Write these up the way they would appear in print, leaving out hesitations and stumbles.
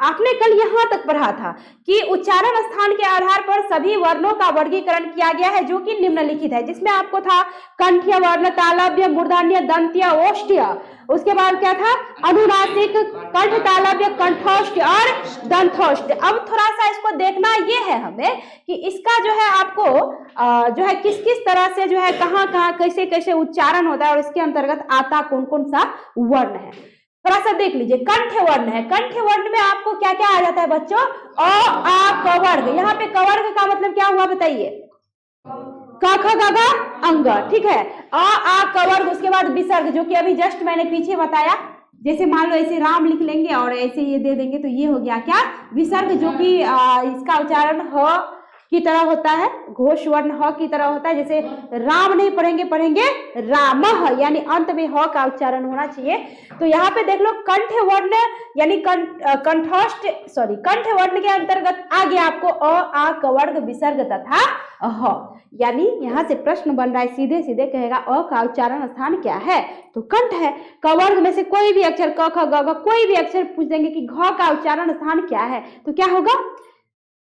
आपने कल यहाँ तक पढ़ा था कि उच्चारण स्थान के आधार पर सभी वर्णों का वर्गीकरण किया गया है जो कि निम्नलिखित है, जिसमें आपको था कंठ्य वर्ण, तालव्य, मूर्धन्य, दंत्य, ओष्ठ्य, उसके बाद क्या था अनुनासिक, कंठ तालव्य, कंठोष्ठ्य और दंतोष्ठ्य। अब थोड़ा सा इसको देखना ये है हमें कि इसका जो है आपको जो है किस किस तरह से जो है कहाँ कहाँ कैसे कैसे उच्चारण होता है और इसके अंतर्गत आता कौन कौन सा वर्ण है। थोड़ा सा देख लीजिए, कंठ्य वर्ण है, कंठ्य वर्ण में आपको क्या क्या आ जाता है बच्चों, अ आ क वर्ग। यहाँ पे कवर्ग का मतलब क्या हुआ बताइए, क ख ग घ अंग, ठीक है, अ आ क वर्ग, उसके बाद विसर्ग जो कि अभी जस्ट मैंने पीछे बताया, जैसे मान लो ऐसे राम लिख लेंगे और ऐसे ये दे देंगे तो ये हो गया क्या विसर्ग, जो कि इसका उच्चारण ह की तरह होता है, घोष वर्ण ह की तरह होता है। जैसे राम नहीं पढ़ेंगे, पढ़ेंगे रामः, यानी अंत में ह का उच्चारण होना चाहिए। तो यहाँ पे देख लो कंठ वर्ण यानी कंठोष्ठ कंठ वर्ण के अंतर्गत आ गया आपको अ आ क वर्ग, विसर्ग तथा ह। यानी यहाँ से प्रश्न बन रहा है, सीधे सीधे कहेगा अ का उच्चारण स्थान क्या है, तो कंठ है। क वर्ग में से कोई भी अक्षर क ख ग घ कोई भी अक्षर पूछ देंगे कि घ का उच्चारण स्थान क्या है, तो क्या होगा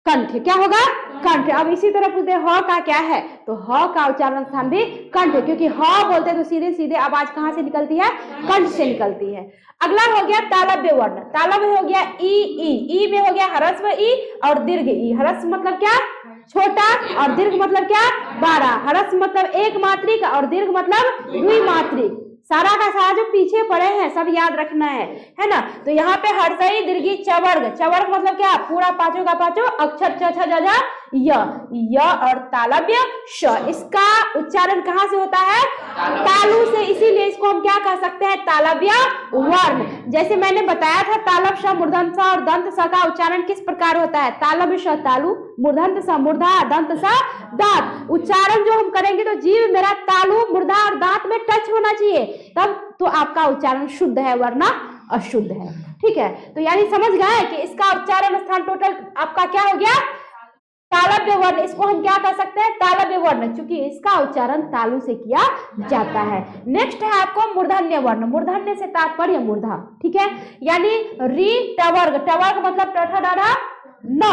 कंठ। क्या होगा कंठ। अब इसी तरह पूछते हैं ह का क्या है, तो ह का उच्चारण स्थान भी कंठ, क्योंकि ह बोलते हैं तो सीधे सीधे आवाज कहां से निकलती है, कंठ से निकलती है। अगला हो गया तालव्य वर्ण। तालव्य हो गया ई में हो गया ह्रस्व ई और दीर्घ ई। ह्रस्व मतलब क्या छोटा और दीर्घ मतलब क्या बड़ा। ह्रस्व मतलब एक मात्रिक और दीर्घ मतलब द्विमात्रिक। सारा का सारा जो पीछे पड़े हैं सब याद रखना है ना। तो यहाँ पे हर्षई दीर्घी चवर्ग, चवर्ग मतलब क्या पूरा पांचों का पांचों अक्षर च छ ज झ य और तालव्य श। इसका उच्चारण कहाँ से होता है, तालु से, इसीलिए इसको हम क्या कह सकते हैं तालव्य वर्ण। जैसे मैंने बताया था तालव श मूर्धन्य स और दंत स का उच्चारण किस प्रकार होता है, तालव्य श तालु, मूर्धन्य स मूर्धा, दंत स दांत। उच्चारण जो हम करेंगे तो जीव मेरा तालु, मूर्धा और दांत में टच होना चाहिए, तब तो आपका उच्चारण शुद्ध है वरना अशुद्ध है। ठीक है, तो यानी समझ गए कि इसका उच्चारण स्थान टोटल आपका क्या हो गया तालव्य वर्ण। इसको हम क्या कह सकते हैं तालव्य वर्ण, क्योंकि इसका उच्चारण तालु से किया जाता है। नेक्स्ट है आपको मूर्धन्य वर्ण। मूर्धन्य से तात्पर्य मूर्धा, ठीक है, यानी री टवर्ग, टवर्ग मतलब ट ठ न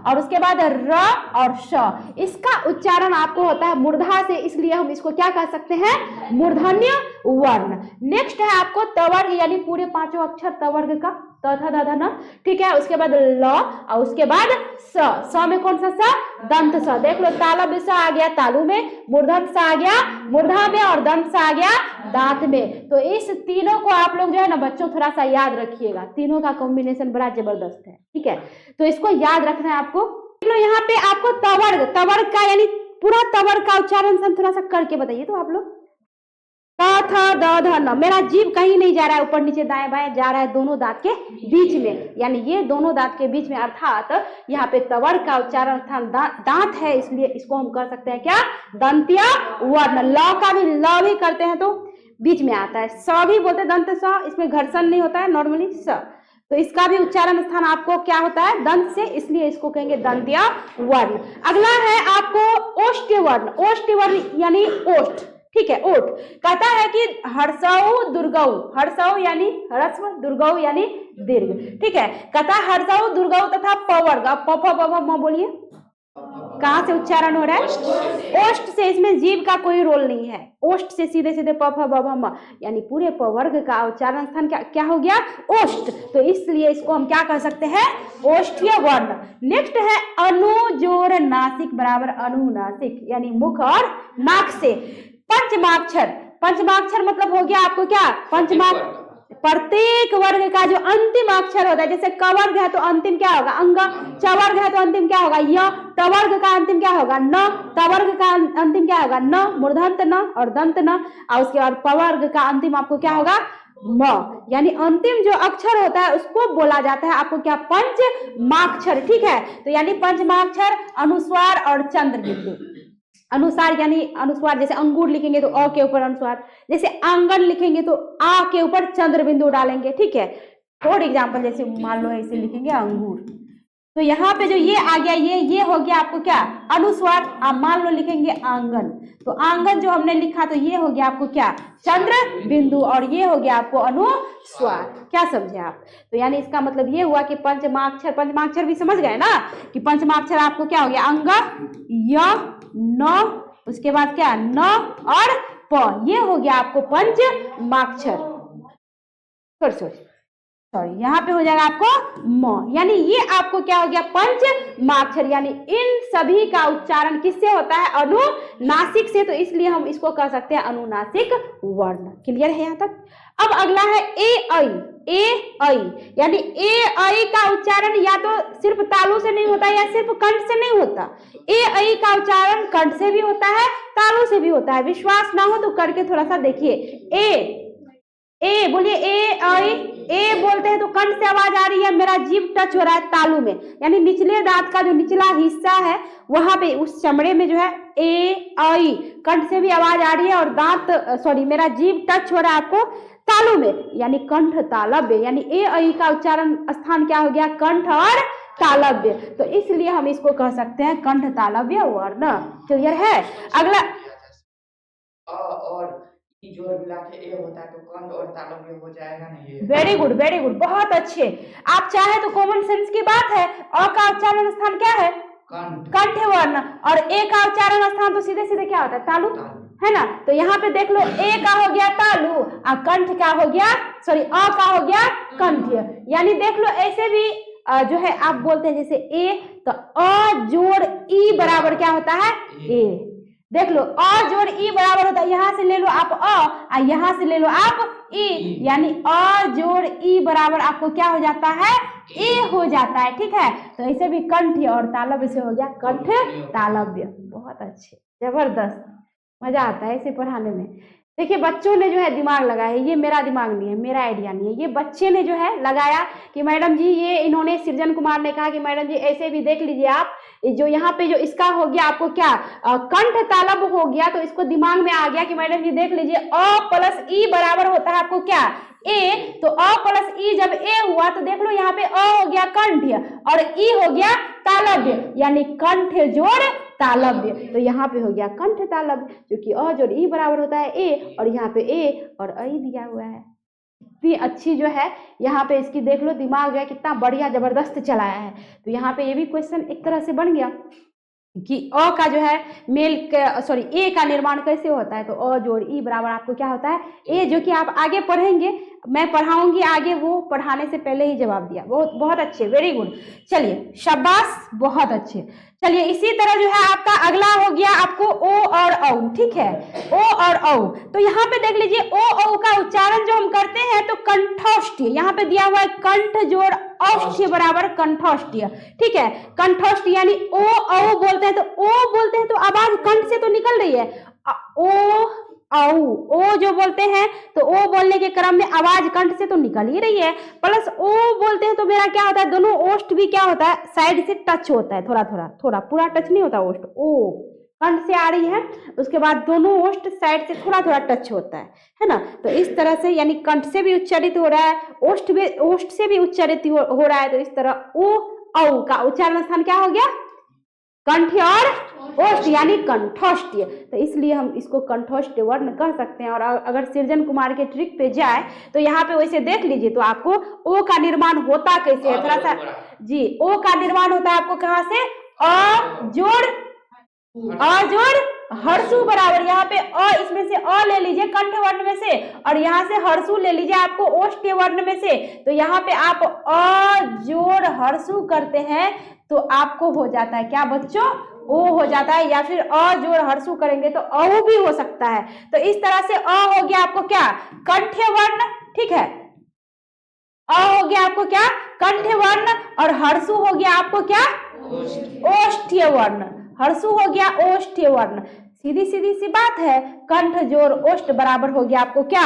और उसके बाद र और श। इसका उच्चारण आपको होता है मूर्धा से, इसलिए हम इसको क्या कह सकते हैं मूर्धन्य वर्ण। नेक्स्ट है आपको तवर्ग, यानी पूरे पांचों अक्षर तवर्ग का त थ द ध न, ठीक है, उसके बाद ल और उसके बाद स में कौन सा स, दंत स। देख लो तालव्य स आ गया तालु में, मूर्धन्य स आ गया मूर्धा में और दंत स आ गया दांत में। तो इस तीनों को आप लोग जो है ना बच्चों थोड़ा सा याद रखिएगा, तीनों का कॉम्बिनेशन बड़ा जबरदस्त है, ठीक है, तो इसको याद रखना है आपको। देख लो यहाँ पे आपको तवर्ग, तवर्ग का यानी पूरा तवर्ग का उच्चारण सब थोड़ा सा करके बताइए तो आप लोग। त थ द ध न, मेरा जीभ कहीं नहीं जा रहा है ऊपर नीचे दाएं बाएं, जा रहा है दोनों दांत के बीच में, यानी ये दोनों दांत के बीच में, अर्थात यहाँ पे तवर्ग का उच्चारण स्थान दांत है, इसलिए इसको हम कह सकते हैं क्या दंत्य वर्ण। ल का भी ल भी करते हैं तो बीच में आता है, स भी बोलते हैं दंत स, इसमें घर्षण नहीं होता है नॉर्मली स, तो इसका भी उच्चारण स्थान आपको क्या होता है दंत से, इसलिए इसको कहेंगे दंत्य वर्ण। अगला है आपको ओष्ठ्य वर्ण। ओष्ठ्य वर्ण यानी ओष्ठ, ठीक है, ओठ। कहता है कि हर्षौ दुर्गौ, हर्षौ यानी ह्रस्व, दुर्गौ यानी दीर्घ, ठीक है, कहता है हर्षौ दुर्गौ तथा पवर्ग। अब प फ ब म बोलिए, कहां से उच्चारण हो रहा है ओष्ठ से, इसमें जीव का कोई रोल नहीं है, ओष्ठ से सीधे सीधे प फ ब म, यानी पूरे पवर्ग का उच्चारण स्थान क्या हो गया ओष्ठ, तो इसलिए इसको हम क्या कह सकते हैं ओष्ठ्य वर्ण। नेक्स्ट है अनुजोर नासिक बराबर अनुनासिक, यानी मुख और नाक से। पंचमाक्षर, पंचमाक्षर मतलब हो गया आपको क्या पंचमाक्षर, प्रत्येक वर्ग का जो अंतिम अक्षर होता है, जैसे क वर्ग है तो अंतिम क्या होगा अंग, च वर्ग है तो अंतिम क्या होगा य, ट वर्ग का अंतिम क्या होगा न, त वर्ग का अंतिम क्या होगा न, मूर्धन्य न और दंत न, और उसके बाद प वर्ग का अंतिम आपको क्या होगा म, यानी अंतिम जो अक्षर होता है उसको बोला जाता है आपको क्या पंचमाक्षर, ठीक है। तो यानी पंचमाक्षर अनुस्वार और चंद्र बिंदु। अनुसार यानी अनुस्वार, जैसे अंगूर लिखेंगे तो अ के ऊपर अनुस्वार, जैसे आंगन लिखेंगे तो आ के ऊपर चंद्र बिंदु डालेंगे, ठीक है। फॉर एग्जाम्पल जैसे मान लो ऐसे लिखेंगे अंगूर, तो यहाँ पे जो ये आ गया, ये हो गया आपको क्या, अनुस्वार। आप मान लो लिखेंगे आंगन, तो आंगन जो हमने लिखा तो ये हो गया आपको क्या, चंद्र बिंदु, और ये हो गया आपको अनुस्वार। क्या समझे आप? तो यानी इसका मतलब ये हुआ कि पंचमाक्षर, पंचमाक्षर भी समझ गए ना कि पंचमाक्षर आपको क्या हो गया, अंग, य, न, उसके बाद क्या, न और प, ये हो गया आपको पंचमाक्षर। सॉरी, यहाँ पे हो जाएगा आपको म, यानी ये आपको क्या हो गया, पंचमाक्षर। यानी इन सभी का उच्चारण किससे होता है, अनुनासिक से, तो इसलिए हम इसको कह सकते हैं अनुनासिक वर्ण। क्लियर है यहाँ तक? अब अगला है ए ऐ। ए ऐ यानी ए ऐ का उच्चारण या तो सिर्फ तालु से नहीं होता या सिर्फ कंठ से नहीं होता। ए ऐ का उच्चारण कंठ से भी होता है, तालु से भी होता है। विश्वास ना हो तो करके थोड़ा सा देखिए। ए बोलिए, ए ऐ। ए बोलते हैं तो कंठ से आवाज आ रही है, मेरा जीभ टच हो रहा है तालु में, यानी निचले दांत का जो निचला हिस्सा है वहां पे उस चमड़े में जो है ए ऐ कंठ से भी आवाज आ रही है, और दांत मेरा जीभ टच हो रहा है आपको तालु में, यानी कंठ तालव्य। यानी ए ऐ का उच्चारण स्थान क्या हो गया, कंठ और तालव्य। तो इसलिए हम इसको कह सकते हैं कंठ तालव्य वर्ण। क्लियर है? अगला और जोड़ मिला के ए होता है तो कंठ और तालव्य हो जाएगा ना ये। वेरी गुड, वेरी गुड, बहुत अच्छे। आप चाहे तो कॉमन सेंस की बात है, अ का उच्चारण स्थान क्या है, कंठ वर्ण, और ए का उच्चारण स्थान तो सीधे सीधे क्या होता है, तालु, है ना? तो यहाँ पे देख लो, ए का हो गया तालु और कंठ का हो गया, अ का हो गया कंठ। यानी देख लो ऐसे भी जो है आप बोलते हैं जैसे ए, तो अ जोड़ ई बराबर क्या होता है, ए। देख लो, अ जोड़ ई बराबर होता है, यहाँ से ले लो आप अ और यहाँ से ले लो आप ई, यानी अ जोड़ ई बराबर आपको क्या हो जाता है, ए हो जाता है। ठीक है? तो ऐसे भी कंठ और तालव्य से हो गया कंठ तालव्य। बहुत अच्छे, जबरदस्त, मजा आता है इसे पढ़ाने में। देखिए बच्चों ने जो है दिमाग लगाया है, ये मेरा दिमाग नहीं है, मेरा आइडिया नहीं है, ये बच्चे ने जो है लगाया कि मैडम जी ये इन्होंने सृजन कुमार ने कहा कि मैडम जी ऐसे भी देख लीजिए आप, जो यहाँ पे जो इसका हो गया आपको क्या, कंठ तालव्य हो गया, तो इसको दिमाग में आ गया कि मैडम जी देख लीजिए अ प्लस ई बराबर होता है आपको क्या, ए। तो अ प्लस ई जब ए हुआ तो देख लो यहाँ पे अ हो गया कंठ और ई हो गया तालव्य, यानी कंठ जोड़ तालव्य। तो यहाँ पे हो गया कंठ तालव्य, क्योंकि अ जोड़ ई बराबर होता है ए, और यहाँ पे ए और ऐ दिया हुआ है। इतनी अच्छी जो है यहाँ पे इसकी देख लो दिमाग जो है कितना बढ़िया जबरदस्त चलाया है। तो यहाँ पे ये भी क्वेश्चन एक तरह से बन गया कि अ का जो है ए का निर्माण कैसे होता है, तो अ जोड़ ई बराबर आपको क्या होता है, ए, जो कि आप आगे पढ़ेंगे, मैं पढ़ाऊंगी आगे, वो पढ़ाने से पहले ही जवाब दिया। बहुत बहुत अच्छे, वेरी गुड। चलिए शाबाश, बहुत अच्छे। चलिए इसी तरह जो है आपका अगला हो गया आपको ओ और औ। ठीक है, ओ और औ। तो यहाँ पे देख लीजिए ओ औ का उच्चारण जो हम करते हैं तो कंठोष्ठ्य, यहाँ पे दिया हुआ है कंठ जोड़ औष्ठ्य बराबर कंठोष्ठ्य। ठीक है, कंठोष्ठ्य यानी ओ औ बोलते हैं तो आवाज कंठ से तो निकल रही है, ओ औ, ओ जो बोलते हैं तो ओ बोलने के क्रम में आवाज कंठ से तो निकल ही रही है, प्लस ओ बोलते हैं तो मेरा क्या होता है, दोनों ओष्ठ भी क्या होता है, साइड से टच होता है, थोड़ा पूरा टच नहीं होता ओष्ठ, ओ कंठ से आ रही है, उसके बाद दोनों ओष्ठ साइड से थोड़ा टच होता है ना? तो इस तरह से यानी कंठ से भी उच्चारित हो रहा है, ओष्ठ से भी उच्चारित हो रहा है। तो इस तरह ओ औ का उच्चारण स्थान क्या हो गया, कंठ और ओष्ठ यानी कंठोष्ठ्य। तो इसलिए हम इसको कंठोष्ठ्य वर्ण कह सकते हैं। और अगर सृजन कुमार के ट्रिक पे जाए तो यहाँ पे वैसे देख लीजिए तो आपको ओ का निर्माण होता कैसे है, थोड़ा सा जी, ओ का निर्माण होता है आपको कहाँ से, अ जोड़ हर्षु बराबर, यहाँ पे अ, इसमें से अ ले लीजिए कंठ वर्ण में से, और यहाँ से हर्षु ले लीजिए आपको ओष्ठ्य वर्ण में से। तो यहाँ पे आप अ जोड़ हर्षु करते हैं तो आपको हो जाता है क्या बच्चों, ओ हो जाता है, या फिर अ जोड़ हर्षु करेंगे तो औ भी हो सकता है। तो इस तरह से अ हो गया आपको क्या, कंठ्य वर्ण। ठीक है, अ हो गया आपको क्या, कंठ्य वर्ण, और हर्षु हो गया आपको क्या, ओष्ठ्य वर्ण। हर्षु हो गया ओष्ठ्य वर्ण। सीधी सीधी सी बात है, कंठ जोड़ ओष्ठ बराबर हो गया आपको क्या,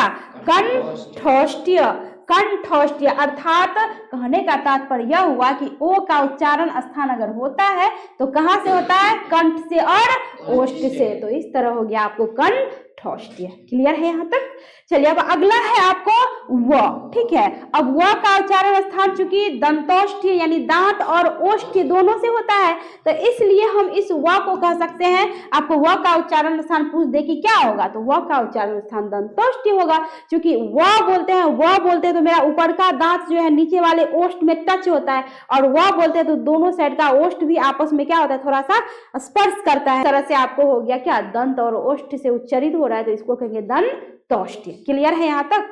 कंठोष्ठ्य। कंठोष्ठ्य अर्थात कहने का तात्पर्य यह हुआ कि ओ का उच्चारण स्थान अगर होता है तो कहां से होता है, कंठ से और ओष्ठ से। तो इस तरह हो गया आपको कंठ दंतोष्ठ्य। क्लियर है यहाँ तक? चलिए अब अगला है आपको व, ठीक है। अब व का उच्चारण स्थान चूंकि दंतोष्ठ्य यानी दांत और ओष्ठ्य दोनों से होता है, तो इसलिए हम इस व को कह सकते हैं, आपको व का उच्चारण स्थान पूछ दे कि क्या होगा, तो व का उच्चारण स्थान दंतोष्ठ्य होगा। क्योंकि व बोलते हैं तो मेरा ऊपर का दांत जो है नीचे वाले ओष्ठ में टच होता है, और व बोलते हैं तो दोनों साइड का ओष्ठ भी आपस में क्या होता है, थोड़ा सा स्पर्श करता है। इस तरह से आपको हो गया क्या, दंत और ओष्ठ से उच्चारित हो रहा है, तो इसको कहेंगे दंतोष्ठ्य। क्लियर है यहाँ तक?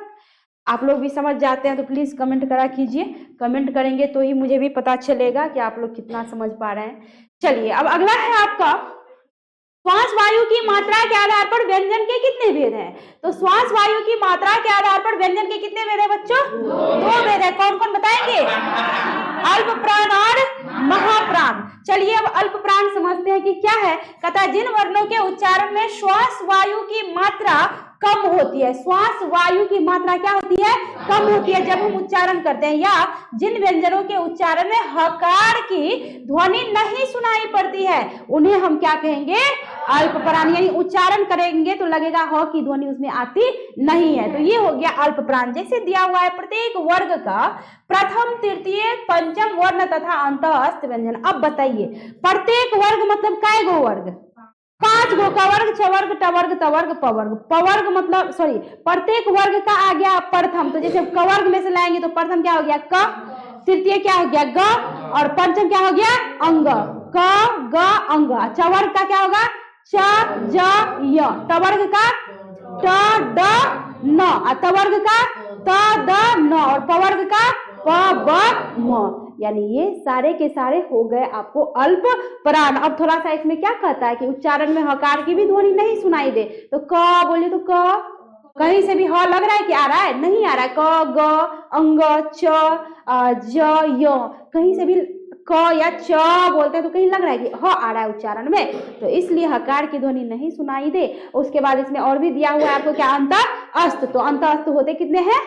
आप लोग भी समझ जाते हैं तो प्लीज कमेंट करा कीजिए, कमेंट करेंगे तो ही मुझे भी पता चलेगा कि आप लोग कितना समझ पा रहे हैं। चलिए अब अगला है आपका श्वास वायु की मात्रा के आधार पर व्यंजन के कितने भेद हैं? तो श्वास वायु की मात्रा के आधार पर व्यंजन के कितने भेद है बच्चों? दो भेद है। कौन कौन बताएंगे? अल्प प्राण और महाप्राण। चलिए अब अल्प प्राण समझते हैं कि क्या है। कहता है जिन वर्णों के उच्चारण में श्वास वायु की मात्रा कम होती है, श्वास वायु की मात्रा क्या होती है, कम होती है जब हम उच्चारण करते हैं, या जिन व्यंजनों के उच्चारण में हकार की ध्वनि नहीं सुनाई पड़ती है, उन्हें हम क्या कहेंगे, अल्प प्राण। यानी उच्चारण करेंगे तो लगेगा ह की ध्वनि उसमें आती नहीं है, तो ये हो गया अल्प प्राण। जैसे दिया हुआ है प्रत्येक वर्ग का प्रथम तृतीय पंचम वर्ण तथा अंतःस्थ व्यंजन। अब बताइए प्रत्येक वर्ग मतलब काय गो वर्ग? 5 गो। कवर्ग, छवर्ग, टवर्ग, तवर्ग, पवर्ग। पवर्ग मतलब सॉरी प्रत्येक वर्ग का आ गया प्रथम, तो जैसे कवर्ग में से लाएंगे तो प्रथम क्या हो गया क, तृतीय क्या हो गया ग, और पंचम क्या हो गया अंग, क ग अंग। चवर्ग का क्या होगा च ज य, टवर्ग का ट ड न, तवर्ग का त द न, और पवर्ग का प ब म। यानी ये सारे के सारे हो गए आपको अल्प प्राण। अब थोड़ा सा इसमें क्या कहता है कि उच्चारण में हकार की भी ध्वनि नहीं सुनाई दे, तो क बोलिए तो क, कहीं से भी ह लग रहा है कि आ रहा है, नहीं आ रहा है। क ग अंग च ज य, कहीं से भी क या च बोलते हैं तो कहीं लग रहा है कि ह आ रहा है उच्चारण में, तो इसलिए हकार की ध्वनि नहीं सुनाई दे। उसके बाद इसमें और भी दिया हुआ है आपको क्या, अंतःस्थ। तो अंतःस्थ होते कितने हैं,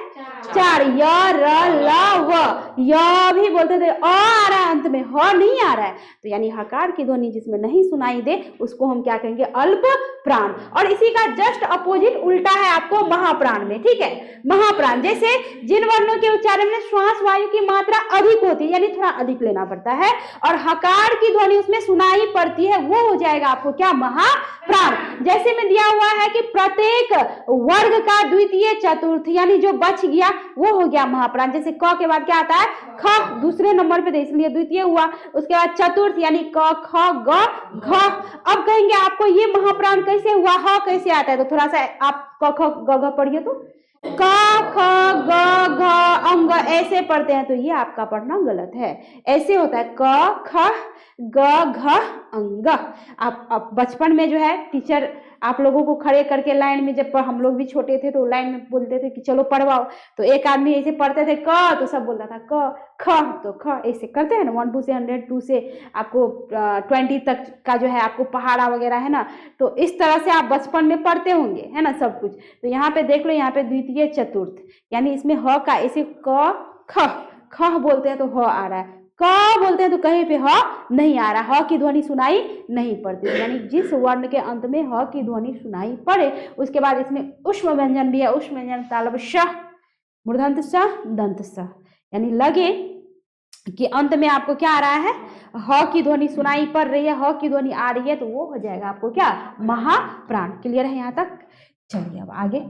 4, य र ल व। य भी बोलते थे अ आ रहा है अंत में, ह नहीं आ रहा है, तो यानी हकार की ध्वनि जिसमें नहीं सुनाई दे उसको हम क्या कहेंगे, अल्प प्राण। और इसी का जस्ट अपोजिट उल्टा है आपको महाप्राण में, ठीक है। महाप्राण जैसे जिन वर्णों के उच्चारण में श्वास वायु की मात्रा अधिक होती है, यानी थोड़ा अधिक लेना पड़ता है, और हकार की ध्वनि उसमें सुनाई पड़ती है, वो हो जाएगा आपको क्या, महाप्राण। जैसे में दिया हुआ है कि प्रत्येक वर्ग का द्वितीय चतुर्थ, यानी जो बच गया वो हो गया महाप्राण। जैसे क के बाद क्या आता है, ख दूसरे नंबर पे, इसलिए द्वितीय हुआ। उसके बाद चतुर्थ यानी क ख ग घ। अब कहेंगे आपको ये महाप्राण कैसे हुआ, ह कैसे आता है, तो थोड़ा सा आप क ख ग घ पढ़िए तो क ख ग घ अंग ऐसे पढ़ते हैं, तो ये आपका पढ़ना गलत है। ऐसे होता है क ख ग घ अंग। आप बचपन में जो है टीचर आप लोगों को खड़े करके लाइन में, जब हम लोग भी छोटे थे तो लाइन में बोलते थे कि चलो पढ़वाओ, तो एक आदमी ऐसे पढ़ते थे क, तो सब बोलता था क ख, तो ख ऐसे करते हैं ना, 1 2 से 100, 2 से आपको 20 तक का जो है आपको पहाड़ा वगैरह है ना, तो इस तरह से आप बचपन में पढ़ते होंगे है ना सब कुछ। तो यहाँ पे देख लो, यहाँ पे द्वितीय चतुर्थ, यानी इसमें ह का ऐसे क ख, ख बोलते हैं तो ह आ रहा है, क बोलते हैं तो कहीं पे ह नहीं आ रहा, ह की ध्वनि सुनाई नहीं पड़ती। यानी जिस वर्ण के अंत में ह की ध्वनि सुनाई पड़े, उसके बाद इसमें उष्म व्यंजन भी है। उष्म व्यंजन तालब श, मूर्धन्त स, दंत स, यानी लगे कि अंत में आपको क्या आ रहा है, ह की ध्वनि सुनाई पड़ रही है, ह की ध्वनि आ रही है, तो वो हो जाएगा आपको क्या, महाप्राण। क्लियर है यहाँ तक? चलिए अब आगे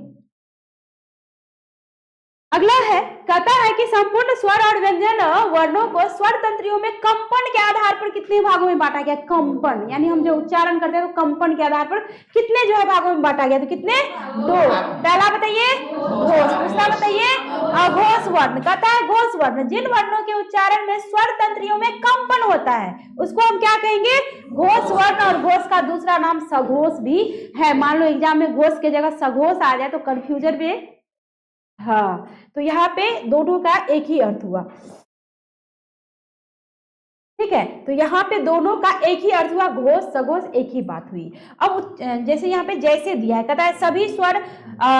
अगला है, कहता है कि संपूर्ण स्वर और व्यंजन वर्णों को स्वर तंत्रियों में कंपन के आधार पर कितने भागों में बांटा गया। कंपन यानी हम जो उच्चारण करते हैं तो कंपन के आधार पर कितने जो है भागों में बांटा गया, तो कितने, 2। पहला बताइए घोष, दूसरा बताइए अघोष वर्ण। कहता है घोष वर्ण, जिन वर्णों के उच्चारण में स्वर तंत्रियों में कंपन होता है उसको हम क्या कहेंगे, घोष वर्ण। और घोष का दूसरा नाम सघोष भी है। मान लो एग्जाम में घोष की जगह सघोष आ जाए तो कंफ्यूजन में, हाँ, तो यहाँ पे दोनों का एक ही अर्थ हुआ। ठीक है। तो यहाँ पे दोनों का एक ही अर्थ हुआ, घोष सघोष एक ही बात हुई। अब जैसे यहाँ पे जैसे दिया है, कहता है सभी स्वर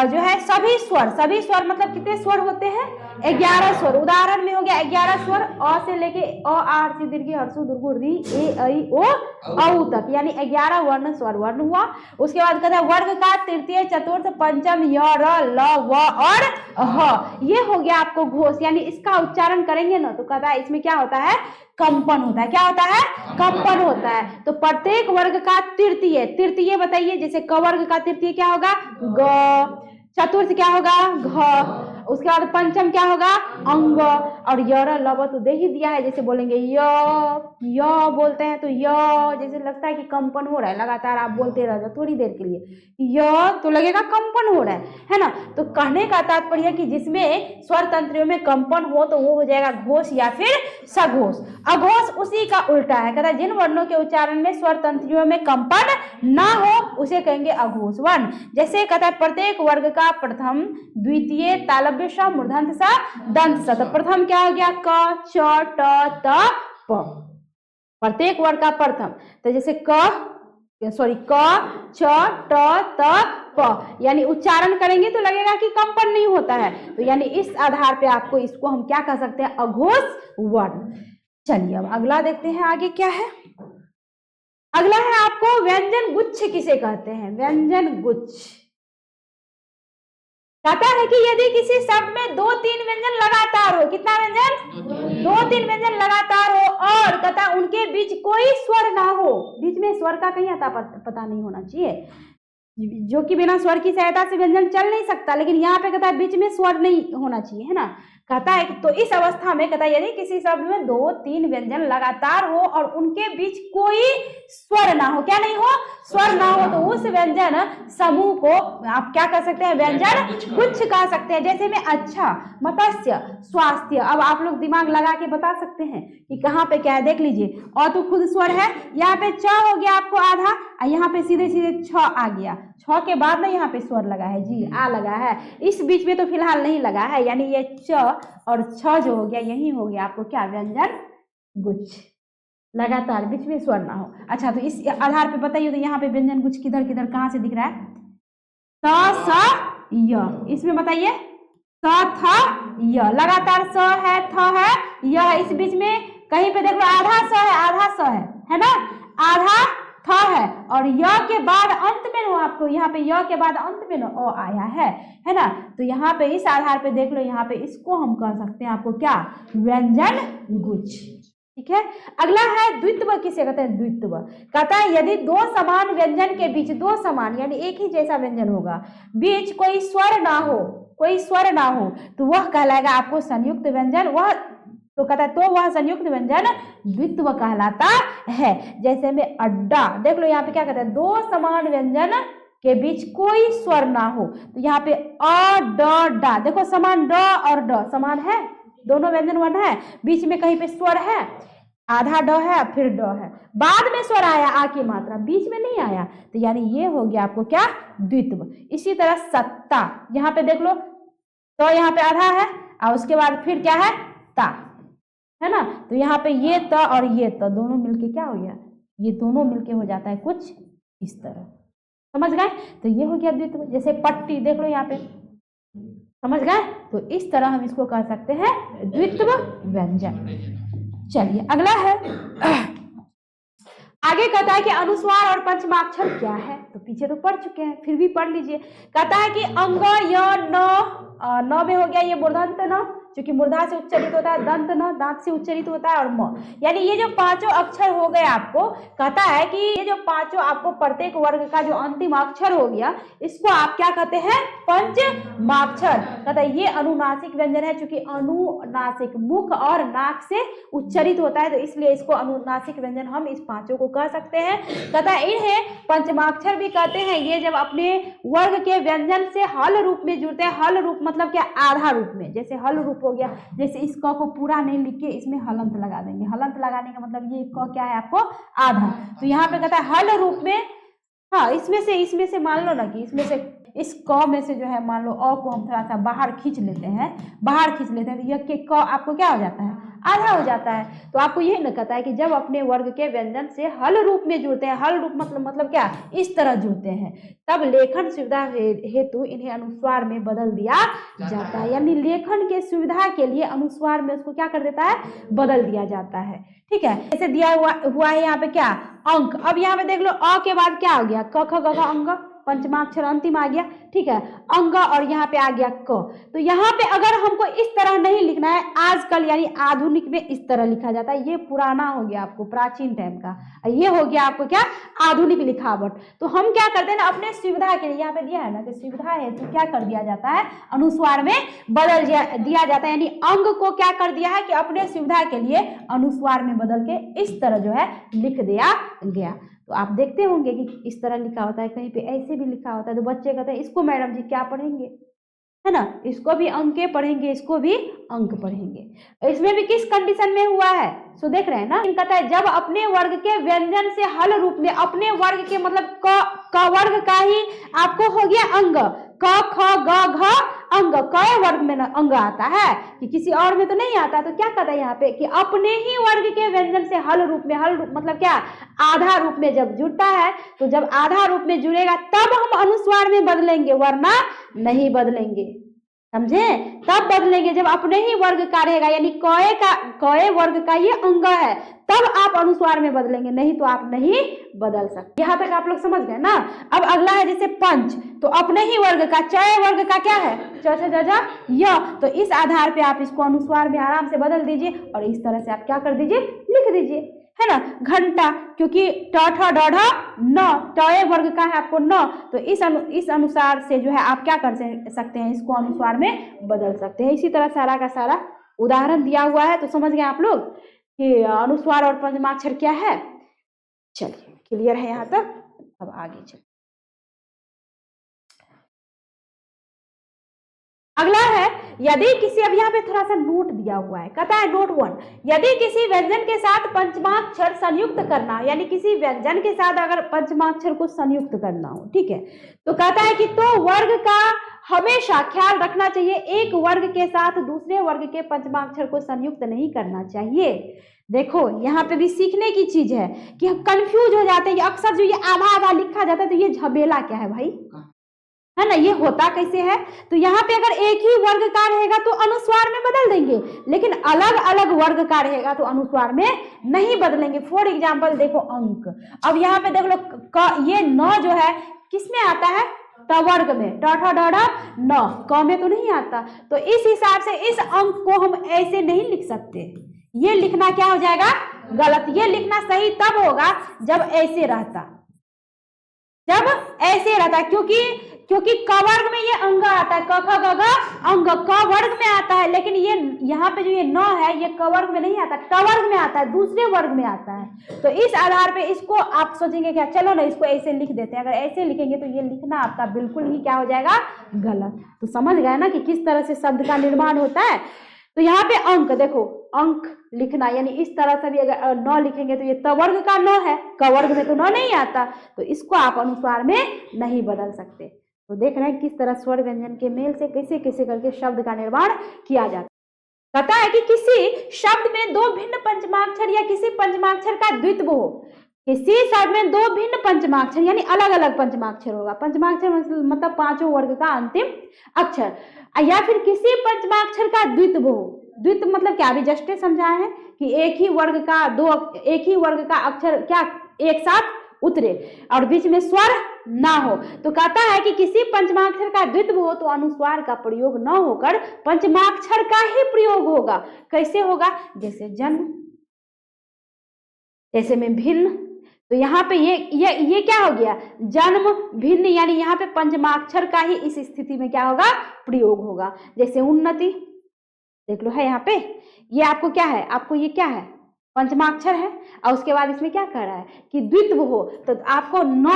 जो है सभी स्वर मतलब कितने स्वर होते हैं? 11 स्वर। उदाहरण में हो गया 11 स्वर, अ से लेके अ आ सी दीर्घ हर्षु दुर्गु री ए ऐ ओ औ तक, यानी 11 वर्ण स्वर वर्ण हुआ। उसके बाद कहता है वर्ग का तृतीय चतुर्थ पंचम य र ल व और ह, ये हो गया आपको घोष, यानी इसका उच्चारण करेंगे ना तो कहता है इसमें क्या होता है? कंपन होता है। क्या होता है? कंपन होता है। तो प्रत्येक वर्ग का तृतीय बताइए, जैसे क वर्ग का तृतीय क्या होगा? ग। चतुर्थ क्या होगा? घ। उसके बाद पंचम क्या होगा? अंग। और यर लव तो दे ही दिया है, जैसे बोलेंगे य बोलते हैं तो य, जैसे लगता है कि कंपन हो रहा है, लगातार आप बोलते रह जाओ थोड़ी देर के लिए य तो लगेगा कंपन हो रहा है ना। तो कहने का तात्पर्य कि जिसमें स्वर तंत्रियों में कंपन हो तो वो हो जाएगा घोष या फिर सघोष। अघोष उसी का उल्टा है, कहता है जिन वर्णों के उच्चारण में स्वर तंत्रियों में कंपन ना हो उसे कहेंगे अघोष वर्ण। जैसे कहता है प्रत्येक वर्ग का प्रथम द्वितीय तालव्य स मूर्धन्य स दंत स। तो प्रथम क्या हो गया? क च ट त प। प्रत्येक वर्ग का प्रथम, तो जैसे क च ट त प, यानी उच्चारण करेंगे तो लगेगा कि कंपन नहीं होता है, तो यानी इस आधार पे आपको इसको हम क्या कह सकते हैं? अघोष वर्ण। चलिए अब अगला देखते हैं आगे क्या है। अगला है आपको व्यंजन गुच्छ किसे कहते हैं? व्यंजन गुच्छ कहता है कि यदि किसी शब्द में 2-3 व्यंजन लगातार हो, कितना व्यंजन? 2-3 व्यंजन लगातार हो, और कहता है उनके बीच कोई स्वर ना हो, बीच में स्वर का कहीं अता पता नहीं होना चाहिए, जो कि बिना स्वर की सहायता से व्यंजन चल नहीं सकता, लेकिन यहाँ पे कहता है बीच में स्वर नहीं होना चाहिए, है ना। कहता है तो इस अवस्था में कहता है यदि किसी शब्द में 2-3 व्यंजन लगातार हो और उनके बीच कोई स्वर ना हो, क्या नहीं हो? स्वर ना हो, तो उस व्यंजन समूह को आप क्या कर सकते हैं? व्यंजन गुच्छ कह सकते हैं। जैसे में अच्छा, मत्स्य, स्वास्थ्य। अब आप लोग दिमाग लगा के बता सकते हैं कि कहाँ पे क्या है, देख लीजिए। और तो खुद स्वर है, यहाँ पे च हो गया आपको आधा, और यहाँ पे सीधे सीधे छ आ गया, छ के बाद ना यहाँ पे स्वर लगा है जी, आ लगा है, इस बीच में तो फिलहाल नहीं लगा है, यानी ये च और छ जो हो गया यही हो गया आपको क्या? व्यंजन गुच्छ, लगातार बीच में स्वर ना हो। अच्छा, तो इस आधार पे बताइए तो यहाँ पे व्यंजन गुच्छ किधर किधर कहाँ से दिख रहा है? स स य, इसमें बताइए स थ य, लगातार स है, थ है, य है, इस बीच में कहीं पे देख लो आधा स है, आधा स है ना, आधा थ है, और य के बाद अंत में नो आपको यहाँ पे य के बाद अंत में नो अ आया है ना। तो यहाँ पे इस आधार पे देख लो, यहाँ पे इसको हम कह सकते हैं आपको क्या? व्यंजन गुच्छ। ठीक है। अगला है द्वित्व किसे कहते हैं? द्वित्व कहता है यदि दो समान व्यंजन के बीच, दो समान यानी एक ही जैसा व्यंजन होगा, बीच कोई स्वर ना हो, कोई स्वर ना हो, तो वह कहलाएगा आपको संयुक्त व्यंजन। वह तो कहता है तो वह संयुक्त व्यंजन द्वित्व कहलाता है। जैसे में अड्डा, देख लो यहाँ पे क्या कहता है? दो समान व्यंजन के बीच कोई स्वर ना हो, तो यहाँ पे अ ड डा, देखो समान ड और ड समान है, दोनों व्यंजन वर्ण है, बीच में कहीं पे स्वर है, आधा ड है फिर ड है, बाद में स्वर आया आ की मात्रा, बीच में नहीं आया, तो यानी ये हो गया आपको क्या? द्वित्व। इसी तरह सत्ता, यहाँ पे देख लो तो यहाँ पे आधा है और उसके बाद फिर क्या है? ता, है ना। तो यहाँ पे ये त और ये त दोनों मिलके क्या हो गया? ये दोनों मिलके हो जाता है कुछ इस तरह, समझ गए? तो ये हो गया द्वित्व। जैसे पट्टी देख लो यहाँ पे, समझ गए? तो इस तरह हम इसको कह सकते हैं द्वित्व व्यंजन। चलिए अगला है, आगे कहता है कि अनुस्वार और पंचमाक्षर क्या है? तो पीछे तो पढ़ चुके हैं, फिर भी पढ़ लीजिए। कहता है कि अंग य न में हो गया ये मूर्धन्य न, क्योंकि मूर्धा से उच्चरित होता है, दंत न दांत से उच्चरित होता है, और म, यानी ये जो पांचों अक्षर हो गए आपको, कहता है कि ये जो पांचों आपको प्रत्येक वर्ग का जो अंतिम अक्षर हो गया, इसको आप क्या कहते हैं? पंचमाक्षर। कहता है ये अनुनासिक व्यंजन है, क्योंकि अनुनासिक मुख और नाक से उच्चरित होता है, तो इसलिए इसको अनुनासिक व्यंजन हम इस पांचों को कह सकते हैं। कहता है इन्हें पंचमाक्षर भी कहते हैं। ये जब अपने वर्ग के व्यंजन से हल रूप में जुड़ते हैं, हल रूप मतलब क्या? आधा रूप में, जैसे हल रूप हो गया, जैसे इस क को पूरा नहीं लिख के इसमें हलंत लगा देंगे, हलंत लगाने का मतलब ये क क्या है आपको? आधा। तो यहाँ पे कहता है हल रूप में, हाँ इसमें से मान लो ना कि इसमें से इस क में से जो है मान लो अ को हम थोड़ा सा बाहर खींच लेते हैं, तो यह के क आपको क्या हो जाता है, आधा हो जाता है। तो आपको यही न कहता है कि जब अपने वर्ग के व्यंजन से हल रूप में जुड़ते हैं, हल रूप मतलब क्या, इस तरह जुड़ते हैं, तब लेखन सुविधा हेतु इन्हें अनुस्वार में बदल दिया जाता है। यानी लेखन के सुविधा के लिए अनुस्वार में उसको क्या कर देता है, बदल दिया जाता है। ठीक है, जैसे दिया हुआ है यहाँ पे क्या, अंक। अब यहाँ पे देख लो अ के बाद क्या हो गया, क ख ग घ अंग, पंचमाक्षर अंतिम आ गया। ठीक है, अंग, और यहाँ पे आ गया क। तो यहाँ पे अगर हमको इस तरह नहीं लिखना है, आजकल यानी आधुनिक में इस तरह लिखा जाता है, ये पुराना हो गया आपको प्राचीन टाइम का, ये हो गया आपको क्या, आधुनिक लिखावट। तो हम क्या करते हैं ना, अपने सुविधा के लिए यहाँ पे दिया है ना कि सुविधा है तो क्या कर दिया जाता है, अनुस्वार में बदल दिया जाता है। यानी अंग को क्या कर दिया है कि अपने सुविधा के लिए अनुस्वार में बदल के इस तरह जो है लिख दिया गया। तो आप देखते होंगे कि इस तरह लिखा होता है, कहीं पे ऐसे भी लिखा होता है, तो बच्चे कहते हैं इसको मैडम जी क्या पढ़ेंगे, है ना, इसको भी अंक पढ़ेंगे, इसको भी अंक पढ़ेंगे। इसमें भी किस कंडीशन में हुआ है, सो देख रहे हैं ना, कहता है जब अपने वर्ग के व्यंजन से हल रूप में, अपने वर्ग के मतलब क वर्ग का ही आपको हो गया अंग, क ख ग घ अंग, क वर्ग में अंग आता है कि किसी और में तो नहीं आता। तो क्या कहता है यहाँ पे कि अपने ही वर्ग के व्यंजन से हल रूप में, हल रूप मतलब क्या, आधा रूप में जब जुड़ता है, तो जब आधा रूप में जुड़ेगा तब हम अनुस्वार में बदलेंगे, वरना नहीं बदलेंगे, समझे, तब बदलेंगे जब अपने ही वर्ग का रहेगा, यानी कए वर्ग का ये अंग है, तब आप अनुस्वार में बदलेंगे, नहीं तो आप नहीं बदल सकते। यहाँ तक आप लोग समझ गए ना। अब अगला है जैसे पंच, तो अपने ही वर्ग का, चय वर्ग का क्या है, च छ ज झ य, तो इस आधार पे आप इसको अनुस्वार में आराम से बदल दीजिए और इस तरह से आप क्या कर दीजिए, लिख दीजिए, है ना। घंटा, क्योंकि ट ठ ड ढ न, टय वर्ग का है आपको न, तो इस अनुसार से जो है आप क्या कर सकते हैं, इसको अनुस्वार में बदल सकते हैं। इसी तरह सारा का सारा उदाहरण दिया हुआ है, तो समझ गए आप लोग कि अनुस्वार और पंचमाक्षर क्या है। चलिए क्लियर है यहाँ तक, अब आगे चलिए। अगला है, यदि किसी, अब यहाँ पे थोड़ा सा नोट दिया हुआ है, कहता है नोट 1, यदि किसी व्यंजन के साथ पंचमाक्षर संयुक्त करना, यानी किसी व्यंजन के साथ अगर पंचमाक्षर को संयुक्त करना हो, ठीक है, तो कहता है कि तो वर्ग का हमेशा ख्याल रखना चाहिए, एक वर्ग के साथ दूसरे वर्ग के पंचमाक्षर को संयुक्त नहीं करना चाहिए। देखो यहाँ पे भी सीखने की चीज है कि हम कंफ्यूज हो जाते हैं, अक्सर जो ये आधा आधा लिखा जाता है, तो ये झमेला क्या है भाई, है ना, ये होता कैसे है। तो यहाँ पे अगर एक ही वर्ग का रहेगा तो अनुस्वार में बदल देंगे, लेकिन अलग अलग वर्ग का रहेगा तो अनुस्वार में नहीं बदलेंगे। फॉर एग्जाम्पल देखो अंक, अब यहाँ पे देख लो ये न जो है किसमें आता है, ट वर्ग में, ट ठ ड ढ न, क में तो नहीं आता। तो इस हिसाब से इस अंक को हम ऐसे नहीं लिख सकते, ये लिखना क्या हो जाएगा, गलत। ये लिखना सही तब होगा जब ऐसे रहता, क्योंकि क वर्ग में ये अंग आता है, क ख ग घ अंग क वर्ग में आता है, लेकिन ये यहाँ पे जो ये न है ये क वर्ग में नहीं आता, ट वर्ग में आता है, दूसरे वर्ग में आता है। तो इस आधार पे इसको आप सोचेंगे क्या, चलो ना इसको ऐसे लिख देते हैं। अगर ऐसे लिखेंगे तो ये लिखना आपका बिल्कुल ही क्या हो जाएगा, गलत। तो समझ गए ना कि किस तरह से शब्द का निर्माण होता है। तो यहाँ पे अंक, देखो अंक लिखना, यानी इस तरह से भी अगर न लिखेंगे तो ये त वर्ग का न है, क वर्ग में तो न नहीं आता, तो इसको आप अनुस्वार में नहीं बदल सकते। तो देख रहे हैं किस तरह स्वर व्यंजन के मेल से कैसे कैसे करके शब्द का निर्माण किया जाता है। कहता है कि किसी शब्द में दो भिन्न पंचमाक्षर या किसी पंचमाक्षर का द्वित्व हो, किसी शब्द में दो भिन्न पंचमाक्षर यानी अलग अलग पंचमाक्षर होगा, पंचमाक्षर मतलब पांचों वर्ग का अंतिम अक्षर, या फिर किसी पंचमाक्षर का द्वित्व हो। द्वित्व मतलब क्या, अभी जस्ट समझाए हैं कि एक ही वर्ग का अक्षर क्या एक साथ उतरे और बीच में स्वर ना हो। तो कहता है कि किसी पंचमाक्षर का द्वित्व हो तो अनुस्वार का प्रयोग न होकर पंचमाक्षर का ही प्रयोग होगा। कैसे होगा, जैसे जन्म, जैसे में भिन्न। तो यहाँ पे ये क्या हो गया, जन्म भिन्न, यानी यहाँ पे पंचमाक्षर का ही इस स्थिति में क्या होगा, प्रयोग होगा। जैसे उन्नति, देख लो है यहाँ पे, ये आपको क्या है, आपको ये क्या है, पंचमाक्षर है, और उसके बाद इसमें क्या कर रहा है कि द्वित्व हो, तो आपको न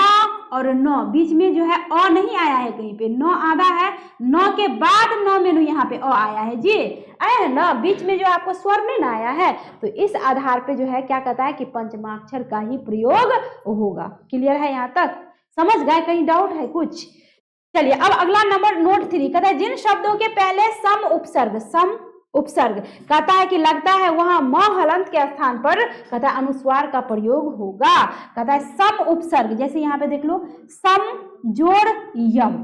और न बीच में जो है अ नहीं आया है, कहीं पे न आधा है, न के बाद न में यहाँ पे अ आया है, जी आया है ना, बीच में जो आपको स्वर नहीं ना आया है। तो इस आधार पे जो है क्या कहता है कि पंचमाक्षर का ही प्रयोग होगा। क्लियर है यहाँ तक, समझ गए, कहीं डाउट है कुछ। चलिए अब अगला नंबर नोट 3 कहता है जिन शब्दों के पहले सम उपसर्ग कहता है कि लगता है वहां म हलंत के स्थान पर कहता है अनुस्वार का प्रयोग होगा। कहता है सम उपसर्ग, जैसे यहाँ पे देख लो सम जोड़ यम,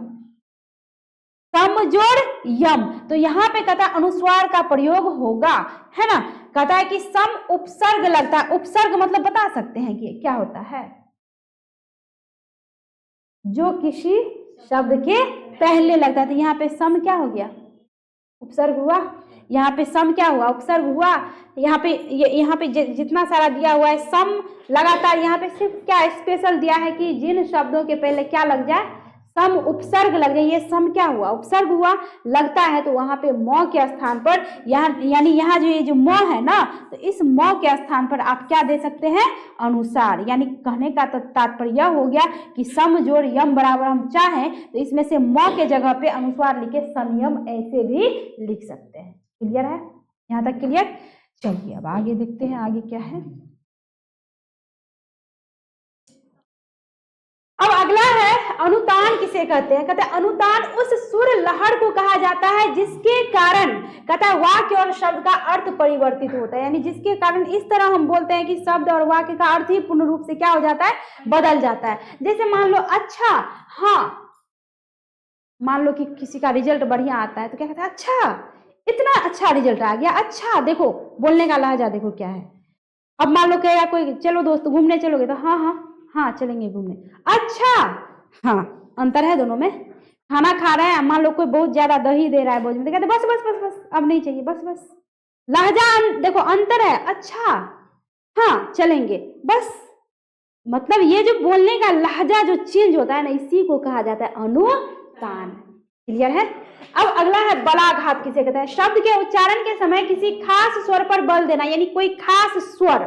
सम जोड़ यम, तो यहाँ पे कहता है अनुस्वार का प्रयोग होगा, है ना। कहता है कि सम उपसर्ग लगता है, उपसर्ग मतलब बता सकते हैं कि क्या होता है, जो किसी शब्द के पहले लगता है। तो यहाँ पे सम क्या हो गया, उपसर्ग हुआ, यहाँ पे सम क्या हुआ, उपसर्ग हुआ। यहाँ पे जितना सारा दिया हुआ है सम लगातार, यहाँ पे सिर्फ क्या स्पेशल दिया है कि जिन शब्दों के पहले क्या लग जाए, सम उपसर्ग लग जाए। ये सम क्या हुआ, उपसर्ग हुआ, लगता है। तो वहां पे म के स्थान पर यानी यहाँ जो ये जो म है ना, तो इस म के स्थान पर आप क्या दे सकते हैं, अनुसार। यानी कहने का तात्पर्य यह हो गया कि सम जोड़ यम बराबर हम चाहें तो इसमें से म के जगह पे अनुस्वार लिखे संयम ऐसे भी लिख सकते हैं। क्लियर है, यहाँ तक क्लियर। चलिए अब आगे देखते हैं आगे क्या है। अब अगला है अनुतान किसे कहते हैं। कहते हैं अनुतान उस सुर लहर को कहा जाता है जिसके कारण कहता है वाक्य और शब्द का अर्थ परिवर्तित होता है। यानी जिसके कारण इस तरह हम बोलते हैं कि शब्द और वाक्य का अर्थ ही पूर्ण रूप से क्या हो जाता है, बदल जाता है। जैसे मान लो अच्छा, हाँ, मान लो कि किसी का रिजल्ट बढ़िया आता है तो क्या कहता है, अच्छा इतना अच्छा रिजल्ट आ गया, अच्छा। देखो बोलने का लहजा देखो क्या है। अब मान लो कहेगा कोई चलो दोस्त घूमने चलोगे, तो हाँ हाँ हाँ चलेंगे घूमने, अच्छा। हाँ, अंतर है दोनों में। खाना खा रहे हैं, मान लो कोई बहुत ज्यादा दही दे रहा है भोजन में, कहते बस बस बस बस अब नहीं चाहिए, बस बस। लहजा देखो अंतर है, अच्छा हाँ चलेंगे बस। मतलब ये जो बोलने का लहजा जो चेंज होता है ना, इसी को कहा जाता है अनुतान। क्लियर है। अब अगला है बलाघात किसे कहते हैं। शब्द के उच्चारण के समय किसी खास स्वर पर बल देना, यानी कोई खास स्वर,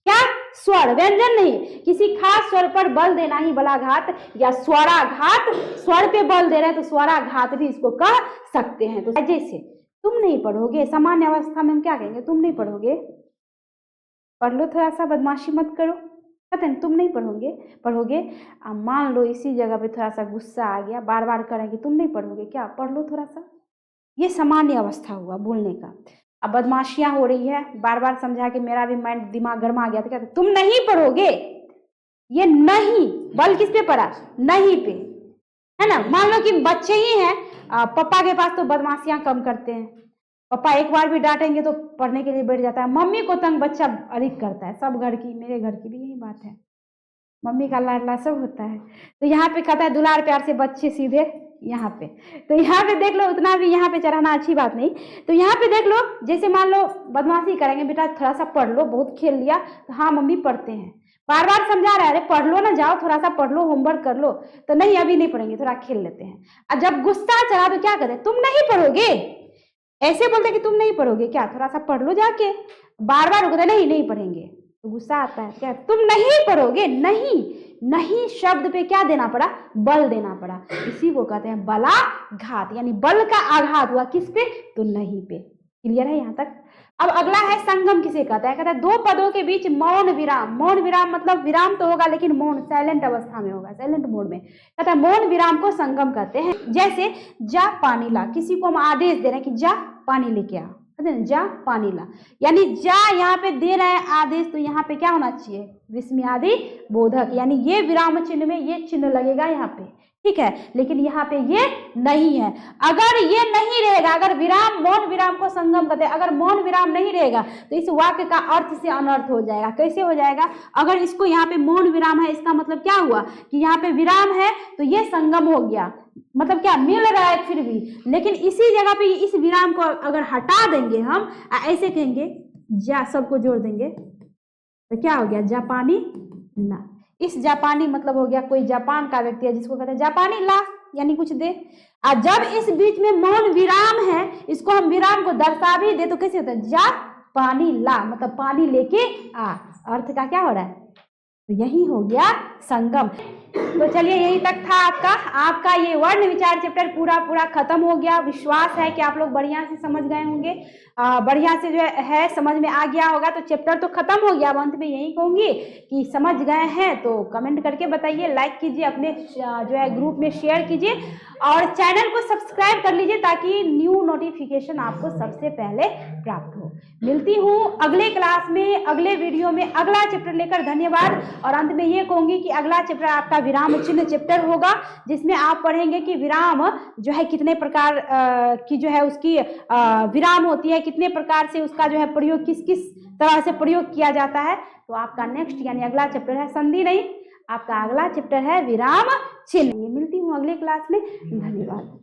क्या स्वर, व्यंजन नहीं, किसी खास स्वर पर बल देना ही बलाघात या स्वराघात। स्वर पे बल दे रहे हैं तो स्वराघात भी इसको कह सकते हैं। तो जैसे तुम नहीं पढ़ोगे, सामान्य अवस्था में हम क्या कहेंगे, तुम नहीं पढ़ोगे, पढ़ लो थोड़ा सा, बदमाशी मत करो, कहते हैं तुम नहीं पढ़ोगे। अब मान लो इसी जगह पे थोड़ा सा गुस्सा आ गया, बार बार करेंगे तुम नहीं पढ़ोगे, क्या पढ़ लो थोड़ा सा। ये सामान्य अवस्था हुआ बोलने का। अब बदमाशियां हो रही है, बार बार समझा के मेरा भी माइंड दिमाग गर्मा गया, तो कहते तुम नहीं पढ़ोगे। ये नहीं बल किस पे पड़ा, नहीं पे, है ना। मान लो कि बच्चे ही हैं, पापा के पास तो बदमाशियां कम करते हैं, पापा एक बार भी डांटेंगे तो पढ़ने के लिए बैठ जाता है। मम्मी को तंग बच्चा अधिक करता है, सब घर की, मेरे घर की भी यही बात है, मम्मी का लाडला सब होता है। तो यहाँ पे कहता है दुलार प्यार से बच्चे सीधे यहाँ पे। तो यहाँ पे देख लो, उतना भी यहाँ पे चढ़ाना अच्छी बात नहीं। तो यहाँ पे देख लो, जैसे मान लो बदमाशी करेंगे, बेटा थोड़ा सा पढ़ लो, बहुत खेल लिया, तो हाँ मम्मी पढ़ते हैं, बार बार समझा रहा है, अरे पढ़ लो ना, जाओ थोड़ा सा पढ़ लो, होमवर्क कर लो, तो नहीं अभी नहीं पढ़ेंगे, थोड़ा खेल लेते हैं। और जब गुस्सा चढ़ा तो क्या कहते, तुम नहीं पढ़ोगे, ऐसे बोलते कि तुम नहीं पढ़ोगे, क्या थोड़ा सा पढ़ लो जाके, बार बार कहते नहीं पढ़ेंगे, तो गुस्सा आता है, क्या तुम नहीं पढ़ोगे, नहीं शब्द पे क्या देना पड़ा, बल देना पड़ा, इसी को कहते हैं बलाघात। यानी बल का आघात हुआ किस पे, तो नहीं पे। क्लियर है यहाँ तक। अब अगला है संगम किसे कहता है। कहता है दो पदों के बीच मौन विराम, मौन विराम मतलब विराम तो होगा लेकिन मौन साइलेंट अवस्था में होगा, साइलेंट मोड में। कहता है मौन विराम को संगम कहते हैं। जैसे जा पानी ला, किसी को हम आदेश दे रहे हैं कि जा पानी लेके आ, कहते हैं जा पानी ला, यानी जा यहाँ पे दे रहे हैं आदेश, तो यहाँ पे क्या होना चाहिए, विस्मयादि बोधक, यानी ये विराम चिन्ह में ये चिन्ह लगेगा यहाँ पे, ठीक है। लेकिन यहाँ पे ये नहीं है। अगर ये नहीं रहेगा, अगर विराम, मौन विराम को संगम कहते हैं, अगर मौन विराम नहीं रहेगा तो इस वाक्य का अर्थ से अनर्थ हो जाएगा। कैसे हो जाएगा, अगर इसको यहाँ पे मौन विराम है, इसका मतलब क्या हुआ कि यहाँ पे विराम है तो ये संगम हो गया, मतलब क्या मिल रहा है फिर भी, लेकिन इसी जगह पे इस विराम को अगर हटा देंगे हम, ऐसे कहेंगे जा, सबको जोड़ देंगे, तो क्या हो गया, जापानी ना। इस जापानी मतलब हो गया कोई जापान का व्यक्ति है जिसको कहते हैं जापानी ला, यानी कुछ दे। और जब इस बीच में मौन विराम है, इसको हम विराम को दर्शा भी दे तो कैसे होता है, जा पानी ला, मतलब पानी लेके आ। अर्थ का क्या हो रहा है, तो यही हो गया संगम। तो चलिए यही तक था आपका ये वर्ण विचार चैप्टर पूरा खत्म हो गया। विश्वास है कि आप लोग बढ़िया से समझ गए होंगे, बढ़िया से जो है समझ में आ गया होगा। तो चैप्टर तो खत्म हो गया। अब अंत में यही कहूंगी कि समझ गए हैं तो कमेंट करके बताइए, लाइक कीजिए, अपने जो है ग्रुप में शेयर कीजिए और चैनल को सब्सक्राइब कर लीजिए ताकि न्यू नोटिफिकेशन आपको सबसे पहले प्राप्त हो। मिलती हूँ अगले क्लास में, अगले वीडियो में अगला चैप्टर लेकर। धन्यवाद। और अंत में ये कहूंगी कि अगला चैप्टर आपका विराम चिन्ह चैप्टर होगा, जिसमें आप पढ़ेंगे कि विराम जो है कितने प्रकार की जो है उसकी विराम होती है, कितने प्रकार से उसका जो है प्रयोग किस किस तरह से प्रयोग किया जाता है। तो आपका नेक्स्ट यानी अगला चैप्टर है, संधि नहीं, आपका अगला चैप्टर है विराम चिन्ह। मिलती हूँ अगले क्लास में। धन्यवाद।